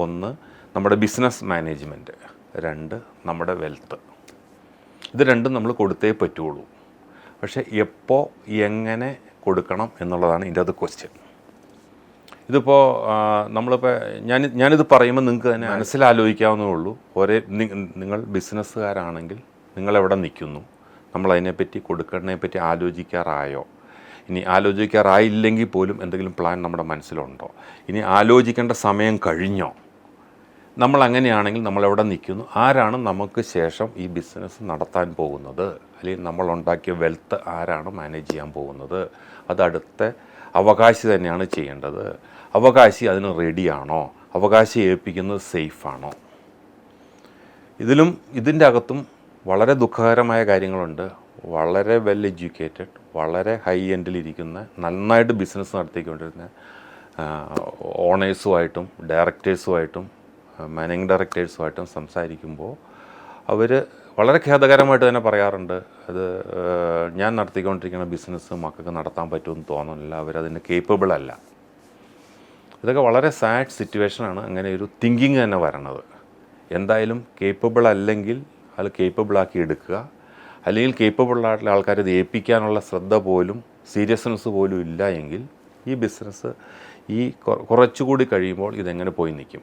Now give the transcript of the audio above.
ഒന്ന് നമ്മുടെ business management, രണ്ട് നമ്മുടെ വെൽത്ത്. ഇത് രണ്ടും നമ്മൾ കൊടുത്തേ പറ്റുള്ളൂ. പക്ഷേ എപ്പോൾ എങ്ങനെ കൊടുക്കണം എന്നുള്ളതാണ് ഇതിൻ്റെ അത് ക്വസ്റ്റ്യൻ. ഇതിപ്പോൾ നമ്മളിപ്പോൾ ഞാനിത് പറയുമ്പോൾ നിങ്ങൾക്ക് തന്നെ മനസ്സിലാലോചിക്കാവുന്നേ ഉള്ളൂ. നിങ്ങൾ ബിസിനസ്സുകാരാണെങ്കിൽ നിങ്ങളെവിടെ നിൽക്കുന്നു, നമ്മളതിനെപ്പറ്റി കൊടുക്കുന്നതിനെപ്പറ്റി ആലോചിക്കാറായോ? ഇനി ആലോചിക്കാറായില്ലെങ്കിൽ പോലും എന്തെങ്കിലും പ്ലാൻ നമ്മുടെ മനസ്സിലുണ്ടോ? ഇനി ആലോചിക്കേണ്ട സമയം കഴിഞ്ഞോ? നമ്മൾ അങ്ങനെയാണെങ്കിൽ നമ്മളെവിടെ നിൽക്കുന്നു, ആരാണ് നമുക്ക് ശേഷം ഈ ബിസിനസ് നടത്താൻ പോകുന്നത്, അല്ലെങ്കിൽ നമ്മളുണ്ടാക്കിയ വെൽത്ത് ആരാണ് മാനേജ് ചെയ്യാൻ പോകുന്നത്? അത് അടുത്ത അവകാശി തന്നെയാണ് ചെയ്യേണ്ടത്. അവകാശി അതിന് റെഡിയാണോ? അവകാശി ഏൽപ്പിക്കുന്നത് സേഫാണോ? ഇതിൻ്റെ അകത്തും വളരെ ദുഃഖകരമായ കാര്യങ്ങളുണ്ട്. വളരെ വെൽ എഡ്യൂക്കേറ്റഡ്, വളരെ ഹൈ എൻഡിലിരിക്കുന്ന, നന്നായിട്ട് ബിസിനസ് നടത്തിക്കൊണ്ടിരുന്ന ഓണേഴ്സുമായിട്ടും ഡയറക്ടേഴ്സുമായിട്ടും മാനേജിങ് ഡയറക്ടേഴ്സുമായിട്ടും സംസാരിക്കുമ്പോൾ അവർ വളരെ ഖേദകരമായിട്ട് തന്നെ പറയാറുണ്ട്, അത് ഞാൻ നടത്തിക്കൊണ്ടിരിക്കുന്ന ബിസിനസ് മക്കൾക്ക് നടത്താൻ പറ്റുമെന്ന് തോന്നുന്നില്ല, അവരതിന് കേപ്പബിൾ അല്ല. ഇതൊക്കെ വളരെ സാഡ് സിറ്റുവേഷനാണ്. അങ്ങനെ ഒരു തിങ്കിങ് തന്നെ വരണത്. എന്തായാലും കേപ്പബിൾ അല്ലെങ്കിൽ അത് കേപ്പബിളാക്കി എടുക്കുക, അല്ലെങ്കിൽ കേപ്പബിളായിട്ടുള്ള ആൾക്കാർ ഇത് ഏൽപ്പിക്കാനുള്ള ശ്രദ്ധ പോലും സീരിയസ്നെസ് പോലും ഇല്ല എങ്കിൽ ഈ ബിസിനസ് കുറച്ചുകൂടി കഴിയുമ്പോൾ ഇതെങ്ങനെ പോയി നിൽക്കും.